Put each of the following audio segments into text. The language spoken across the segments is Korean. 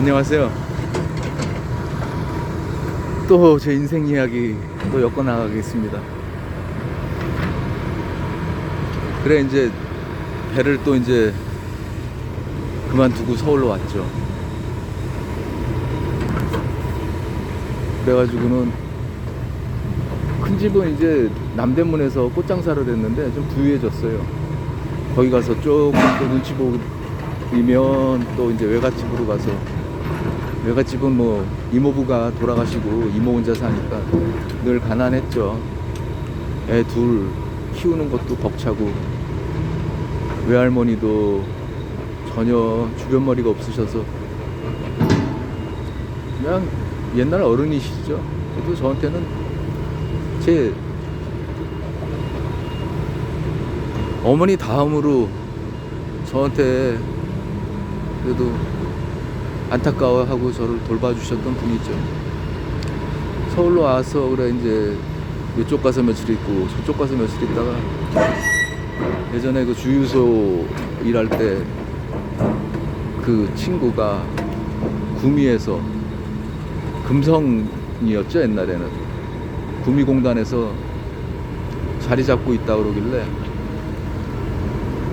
안녕하세요. 또 제 인생 이야기 또 엮어 나가겠습니다. 그래 이제 배를 또 이제 그만두고 서울로 왔죠. 그래가지고는 큰 집은 이제 남대문에서 꽃장사를 했는데 좀 부유해졌어요. 거기 가서 조금 또 눈치 보이면 또 이제 외갓집으로 가서, 외갓집은 뭐 이모부가 돌아가시고 이모 혼자 사니까 늘 가난했죠. 애 둘 키우는 것도 벅차고, 외할머니도 전혀 주변머리가 없으셔서 그냥 옛날 어른이시죠. 그래도 저한테는 제 어머니 다음으로 저한테 그래도 안타까워하고 저를 돌봐주셨던 분이죠. 서울로 와서 그래 이제 이쪽 가서 며칠 있고 저쪽 가서 며칠 있다가, 예전에 그 주유소 일할 때 그 친구가 구미에서, 금성이었죠 옛날에는, 구미공단에서 자리 잡고 있다 그러길래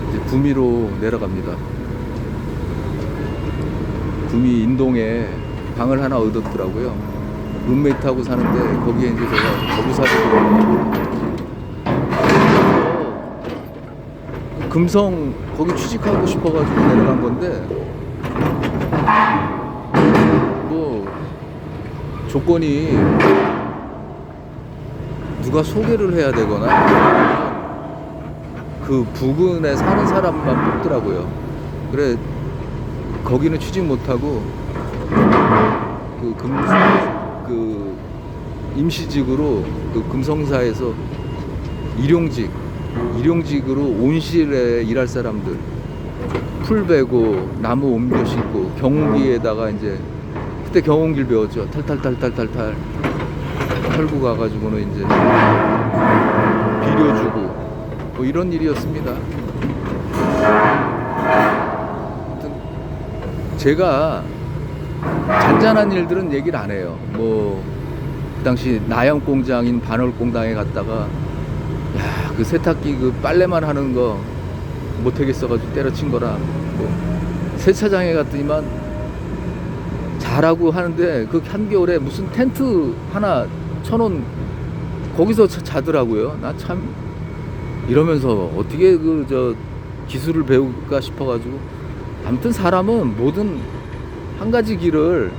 이제 구미로 내려갑니다. 구미 인동에 방을 하나 얻었더라고요. 룸메이트하고 사는데 거기에 이제 제가 거부사직으로 금성 거기 취직하고 싶어가지고 내려간 건데, 뭐 조건이 누가 소개를 해야 되거나 그 부근에 사는 사람만 뽑더라고요. 그래 거기는 취직 못하고 그 임시직으로 그 금성사에서 일용직으로 온실에 일할 사람들, 풀 베고 나무 옮겨 싣고 경운기에다가 이제, 그때 경운기를 배웠죠. 탈탈탈탈탈탈 털고 가가지고는 이제 비료주고 뭐 이런 일이었습니다. 제가 잔잔한 일들은 얘기를 안 해요. 뭐 그 당시 나영 공장인 반월 공장에 갔다가 야, 그 세탁기 그 빨래만 하는 거 못하겠어가지고 때려친 거라, 뭐 세차장에 갔더니만 잘하고 하는데 그 한겨울에 무슨 텐트 하나 쳐놓은 거기서 자더라고요. 나 참 이러면서 어떻게 그 저 기술을 배울까 싶어가지고, 아무튼 사람은 뭐든 한 가지 길을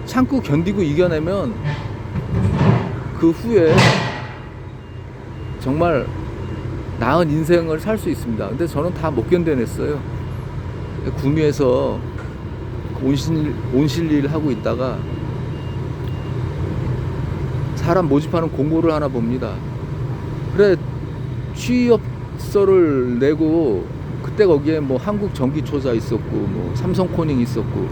참고 견디고 이겨내면 그 후에 정말 나은 인생을 살 수 있습니다. 근데 저는 다 못 견뎌냈어요. 구미에서 온실 일 하고 있다가 사람 모집하는 공고를 하나 봅니다. 그래 취업서를 내고, 그때 거기에 뭐 한국전기초자 있었고 뭐 삼성코닝 있었고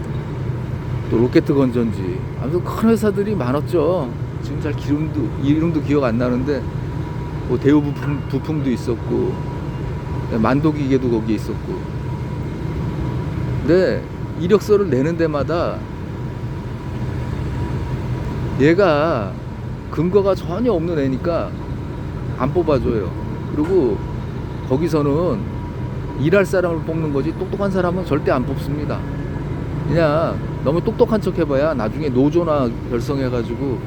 또 로켓건전지, 아무튼 큰 회사들이 많았죠. 지금 잘 이름도 기억 안 나는데 뭐 대우부품도 있었고 만도기계도 거기에 있었고. 근데 이력서를 내는 데마다 얘가 근거가 전혀 없는 애니까 안 뽑아줘요. 그리고 거기서는 일할 사람을 뽑는 거지 똑똑한 사람은 절대 안 뽑습니다. 그냥 너무 똑똑한 척 해봐야 나중에 노조나 결성해가지고,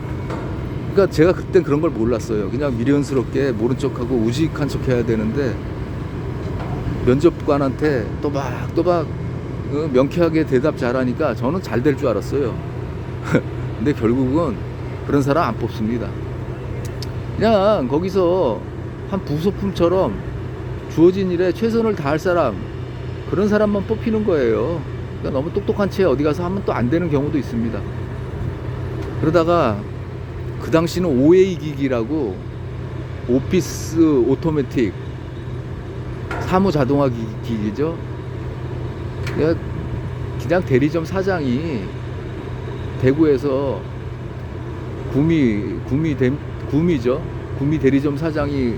그러니까 제가 그땐 그런 걸 몰랐어요. 그냥 미련스럽게 모른 척하고 우직한 척 해야 되는데, 면접관한테 또박또박 명쾌하게 대답 잘하니까 저는 잘 될 줄 알았어요. 근데 결국은 그런 사람 안 뽑습니다. 그냥 거기서 한 부속품처럼 주어진 일에 최선을 다할 사람, 그런 사람만 뽑히는 거예요. 그러니까 너무 똑똑한 채 어디 가서 하면 또 안 되는 경우도 있습니다. 그러다가 그 당시는 OA 기기라고, 오피스 오토매틱 사무 자동화 기기죠. 그냥 대리점 사장이 대구에서 구미죠. 구미 대리점 사장이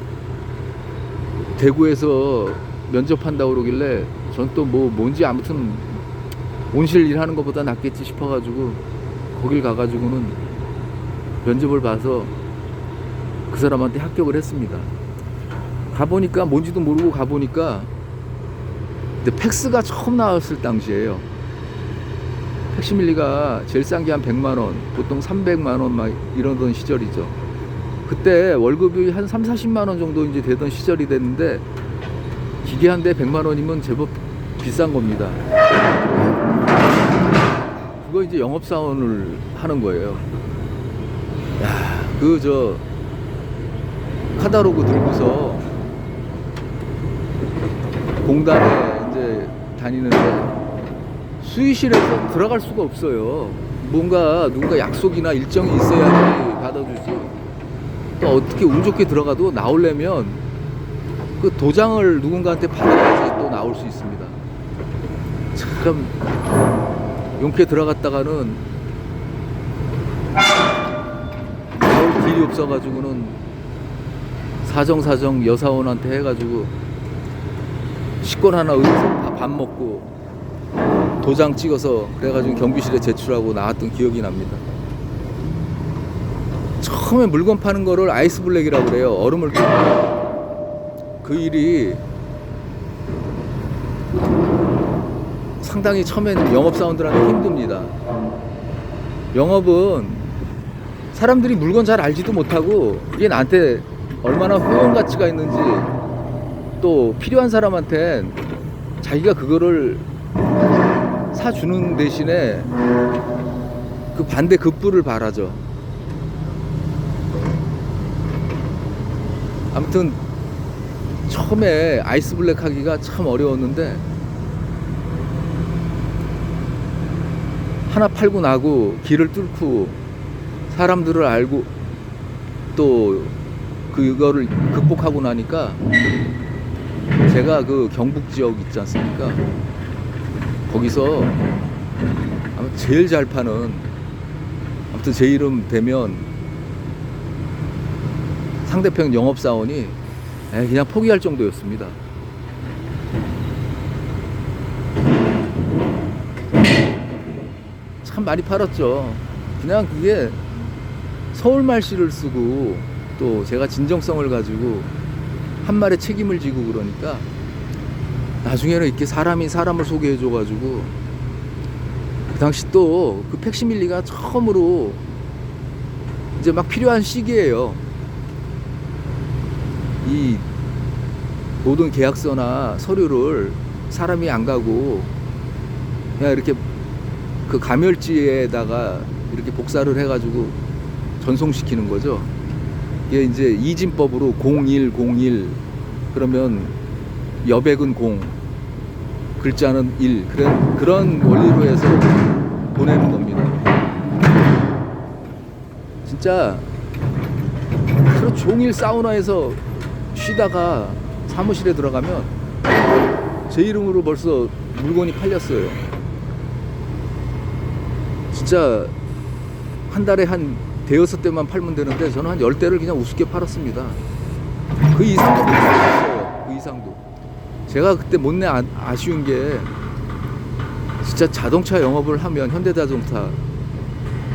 대구에서 면접한다고 그러길래 전 또 뭔지 아무튼 온실 일하는 것보다 낫겠지 싶어가지고 거길 가가지고는 면접을 봐서 그 사람한테 합격을 했습니다. 가보니까 뭔지도 모르고 가보니까 근데 팩스가 처음 나왔을 당시에요. 팩시밀리가 제일 싼 게 한 100만원, 보통 300만원 막 이러던 시절이죠. 그때 월급이 한 3, 40만원 정도 이제 되던 시절이 됐는데 기계 한 대 100만원이면 제법 비싼 겁니다. 그거 이제 영업사원을 하는 거예요. 야, 카다로그 들고서 공단에 이제 다니는데 수의실에서 들어갈 수가 없어요. 뭔가 누군가 약속이나 일정이 있어야지 받아주지. 또 어떻게 운 좋게 들어가도 나오려면 그 도장을 누군가한테 받아야지 또 나올 수 있습니다. 참 용케 들어갔다가는 나올 길이 없어가지고는 사정 여사원한테 해가지고 식권 하나 의해서 밥 먹고 도장 찍어서 그래가지고 경비실에 제출하고 나왔던 기억이 납니다. 처음에 물건 파는 거를 아이스 블랙이라고 그래요. 얼음을 끼고. 그 일이 상당히 처음엔 영업사원들한테 힘듭니다. 영업은 사람들이 물건 잘 알지도 못하고 이게 나한테 얼마나 호용 가치가 있는지 또 필요한 사람한텐 자기가 그거를 사주는 대신에 그 반대 급부를 바라죠. 아무튼 처음에 아이스 블랙 하기가 참 어려웠는데 하나 팔고 나고 길을 뚫고 사람들을 알고 또 그거를 극복하고 나니까 제가 그 경북 지역 있지 않습니까? 거기서 아마 제일 잘 파는, 아무튼 제 이름 되면 상대편 영업사원이 그냥 포기할 정도였습니다. 참 많이 팔았죠. 그냥 그게 서울말씨를 쓰고 또 제가 진정성을 가지고 한 말에 책임을 지고 그러니까 나중에는 이렇게 사람이 사람을 소개해줘가지고 그 당시 또 그 팩시밀리가 처음으로 이제 막 필요한 시기예요. 이 모든 계약서나 서류를 사람이 안 가고 그냥 이렇게 그 가멸지에다가 이렇게 복사를 해가지고 전송시키는 거죠. 이게 이제 이진법으로 0101 그러면 여백은 0 글자는 1 그런 원리로 해서 보내는 겁니다. 진짜 하루 종일 사우나에서 쉬다가 사무실에 들어가면 제 이름으로 벌써 물건이 팔렸어요. 진짜 한 달에 한 대여섯 대만 팔면 되는데 저는 한 10대를 그냥 우습게 팔았습니다. 그 이상도 못 팔았어요. 그 이상도. 제가 그때 못내 아쉬운 게 진짜 자동차 영업을 하면 현대자동차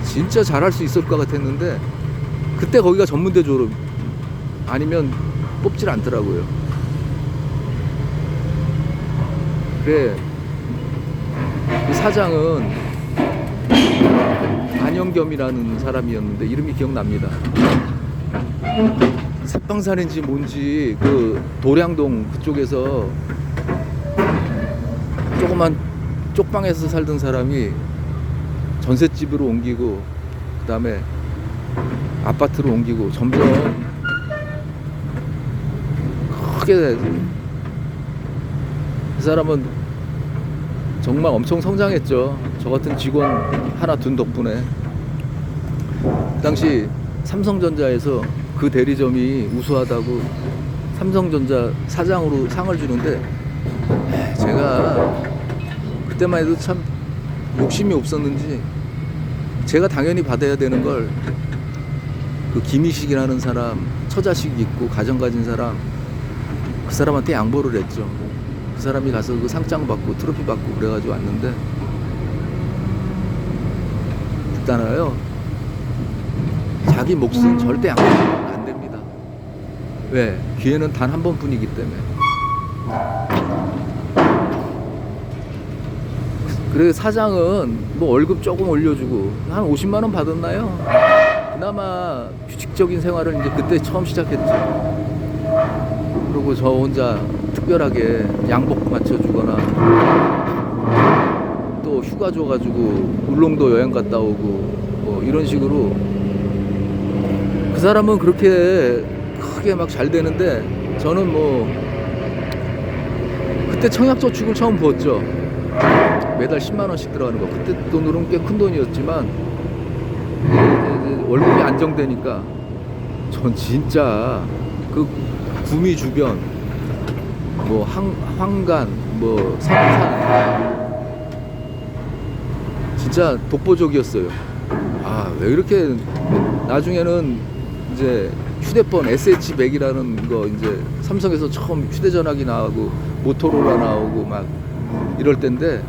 진짜 잘할 수 있을 것 같았는데 그때 거기가 전문대 졸업 아니면 뽑질 않더라고요. 그래 그 사장은 안영겸이라는 사람이었는데 이름이 기억납니다. 새빵산인지 뭔지 그 도량동 그쪽에서 조그만 쪽방에서 살던 사람이 전셋집으로 옮기고 그 다음에 아파트로 옮기고 점점 크게 그 사람은 정말 엄청 성장했죠. 저 같은 직원 하나 둔 덕분에. 그 당시 삼성전자에서 그 대리점이 우수하다고 삼성전자 사장으로 상을 주는데 제가 그때만 해도 참 욕심이 없었는지 제가 당연히 받아야 되는 걸 그 김희식이라는 사람, 처자식 있고 가정 가진 사람, 그 사람한테 양보를 했죠. 그 사람이 가서 그 상장 받고 트로피 받고 그래가지고 왔는데 있잖아요. 자기 몫은 절대 양보하면 안 됩니다. 왜? 기회는 단 한 번뿐이기 때문에. 그래 사장은 뭐 월급 조금 올려주고 한 50만 원 받았나요? 그나마 규칙적인 생활을 이제 그때 처음 시작했죠. 그리고 저 혼자 특별하게 양복 맞춰주거나 또 휴가 줘가지고 울릉도 여행 갔다 오고 뭐 이런 식으로. 그 사람은 그렇게 크게 막 잘 되는데 저는 뭐 그때 청약저축을 처음 부었죠. 매달 10만 원씩 들어가는 거. 그때 돈으로는 꽤 큰 돈이었지만 이제 월급이 안정되니까 전 진짜 그 구미 주변 뭐 황간 뭐 성산 진짜 독보적이었어요. 아, 왜 이렇게 나중에는 이제 휴대폰 SH100이라는 거 이제 삼성에서 처음 휴대전화기 나오고 모토로라 나오고 막 이럴 때인데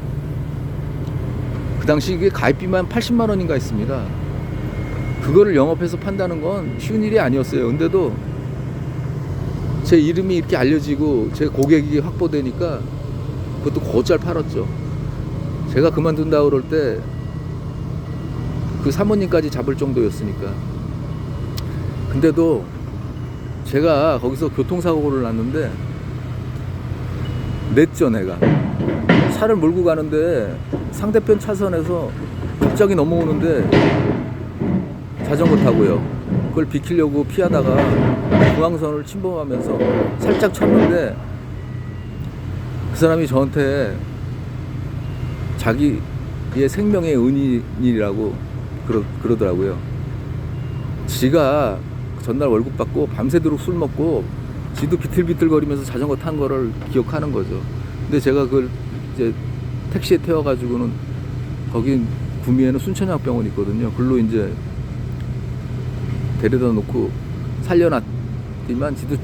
그 당시 이게 가입비만 80만 원인가 했습니다. 그거를 영업해서 판다는 건 쉬운 일이 아니었어요. 근데도 제 이름이 이렇게 알려지고 제 고객이 확보되니까 그것도 곧잘 팔았죠. 제가 그만둔다 그럴 때 그 사모님까지 잡을 정도였으니까. 근데도 제가 거기서 교통사고를 났는데 냈죠. 내가 차를 몰고 가는데 상대편 차선에서 갑자기 넘어오는데 자전거 타고요. 그걸 비키려고 피하다가 중앙선을 침범하면서 살짝 쳤는데 그 사람이 저한테 자기의 생명의 은인이라고 그러더라고요. 지가 전날 월급 받고 밤새도록 술 먹고 지도 비틀비틀거리면서 자전거 탄 거를 기억하는 거죠. 근데 제가 그걸 이제 택시에 태워가지고는 거기 구미에는 순천향병원 있거든요. 글로 이제 데려다 놓고 살려놨지만 지도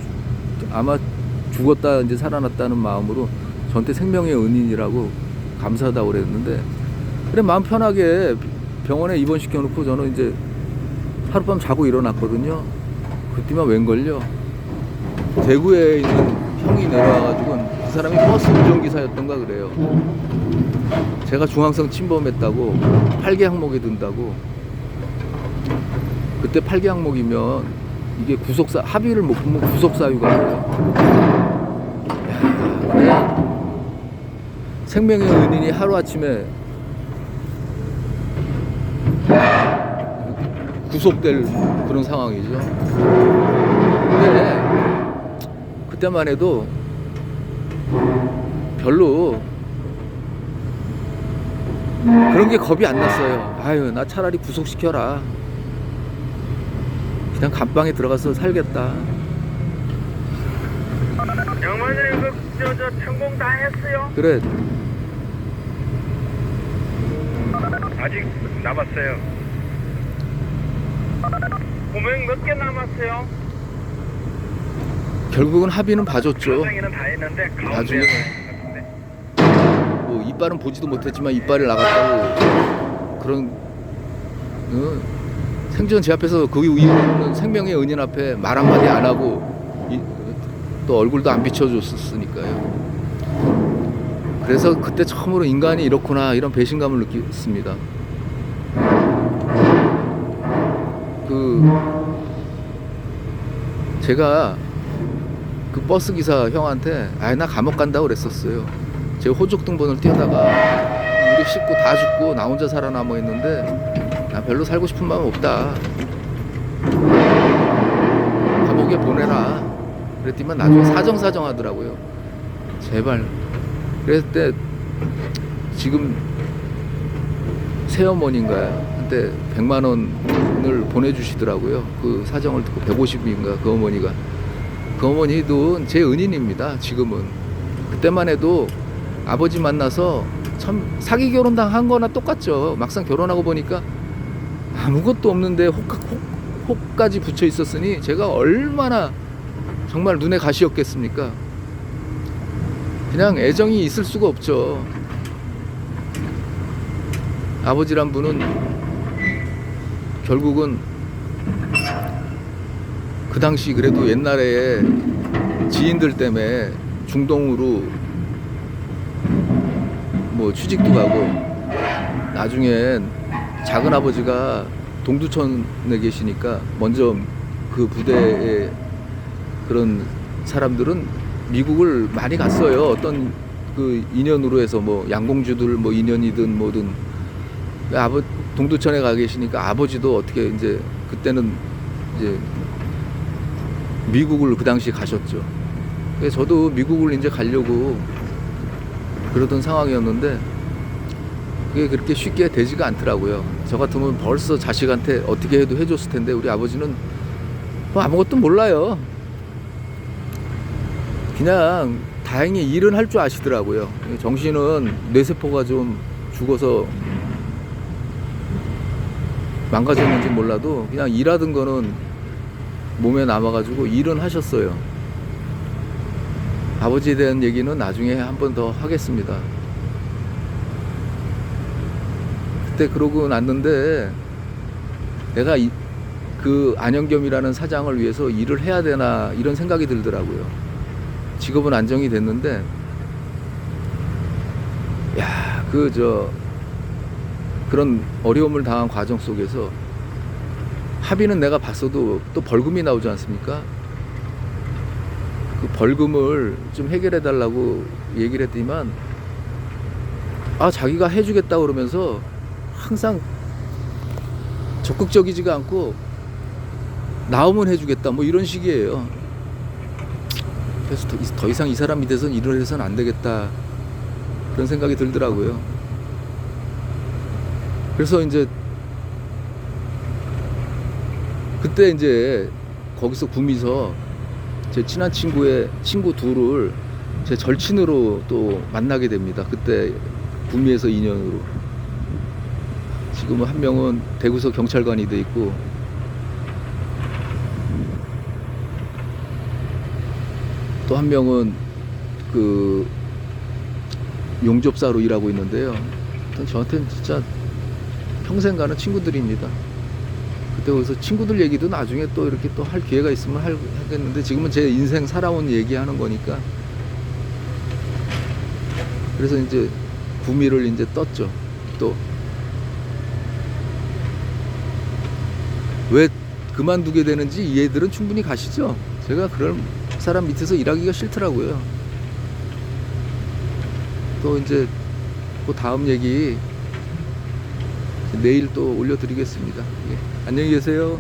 아마 죽었다 이제 살아났다는 마음으로 저한테 생명의 은인이라고 감사하다고 그랬는데, 그래 마음 편하게 병원에 입원시켜놓고 저는 이제 하룻밤 자고 일어났거든요. 그때만 웬걸요, 대구에 있는 형이 내려와가지고 그 사람이 버스 운전기사였던가 그래요. 제가 중앙선 침범했다고 8개 항목에 든다고. 그때 8개 항목이면 이게 구속사 합의를 못 보면 구속사유가 돼요. 그냥 생명의 은인이 하루아침에 구속될 그런 상황이죠. 근데 그때만 해도 별로 그런 게 겁이 안 났어요. 아유, 나 차라리 구속시켜라. 그냥 감방에 들어가서 살겠다. 양반님 저成功다 했어요? 그래. 아직 남았어요. 금액 몇 개 남았어요? 결국은 합의는 봐줬죠. 세상에는 다 했는데 나중에 가운데 뭐 이빨은 보지도 못했지만 이빨이 나갔다고 그런 생전 제 앞에서 그 이후로는 생명의 은인 앞에 말 한마디 안 하고 또 얼굴도 안 비춰줬으니까요. 그래서 그때 처음으로 인간이 이렇구나 이런 배신감을 느꼈습니다. 제가 그 버스 기사 형한테 나 감옥 간다고 그랬었어요. 제가 호적 등본을 띄우다가 우리 식구 다 죽고 나 혼자 살아남아 있는데 나 별로 살고 싶은 마음 없다. 감옥에 보내라. 그랬더니 나중에 사정사정 하더라고요. 제발. 그랬을 때 지금 새어머니인가요? 한테 100만 원을 보내주시더라고요. 그 사정을 듣고 150인가 그 어머니가. 그 어머니도 제 은인입니다. 지금은. 그때만 해도 아버지 만나서 참 사기 결혼 당한 거나 똑같죠. 막상 결혼하고 보니까 아무것도 없는데 혹까지 붙여 있었으니 제가 얼마나 정말 눈에 가시였겠습니까? 그냥 애정이 있을 수가 없죠. 아버지란 분은 결국은 그 당시 그래도 옛날에 지인들 때문에 중동으로 뭐 취직도 가고, 나중엔 작은 아버지가 동두천에 계시니까 먼저 그 부대에 그런 사람들은 미국을 많이 갔어요. 어떤 그 인연으로 해서 뭐 양공주들 뭐 인연이든 뭐든 동두천에 가 계시니까 아버지도 어떻게 이제 그때는 이제 미국을 그 당시 가셨죠. 그래서 저도 미국을 이제 가려고 그러던 상황이었는데 그게 그렇게 쉽게 되지가 않더라고요. 저 같으면 벌써 자식한테 어떻게 해도 해줬을 텐데 우리 아버지는 뭐 아무것도 몰라요. 그냥 다행히 일은 할 줄 아시더라고요. 정신은 뇌세포가 좀 죽어서 망가졌는지 몰라도 그냥 일하던 거는 몸에 남아가지고 일은 하셨어요. 아버지에 대한 얘기는 나중에 한 번 더 하겠습니다. 그때 그러고 났는데 내가 그 안영겸이라는 사장을 위해서 일을 해야 되나 이런 생각이 들더라고요. 직업은 안정이 됐는데 그런 어려움을 당한 과정 속에서 합의는 내가 봤어도 또 벌금이 나오지 않습니까? 그 벌금을 좀 해결해 달라고 얘기를 했더니만 자기가 해주겠다 그러면서 항상 적극적이지가 않고 나오면 해주겠다 뭐 이런 식이에요. 그래서 더 이상 이 사람 밑에서는 일을 해서는 안 되겠다 그런 생각이 들더라고요. 그래서 이제 그때 이제 거기서 구미서 제 친한 친구 둘을 제 절친으로 또 만나게 됩니다. 그때 구미에서 인연으로. 지금 한 명은 대구서 경찰관이 돼 있고, 또 한 명은 그 용접사로 일하고 있는데요. 저한테는 진짜 평생 가는 친구들입니다. 그때 거기서 친구들 얘기도 나중에 또 이렇게 또 할 기회가 있으면 하겠는데 지금은 제 인생 살아온 얘기하는 거니까. 그래서 이제 구미를 이제 떴죠. 또 왜 그만두게 되는지 이해들은 충분히 가시죠. 제가 그런 사람 밑에서 일하기가 싫더라고요. 또 이제 그 다음 얘기 내일 또 올려드리겠습니다. 예. 안녕히 계세요.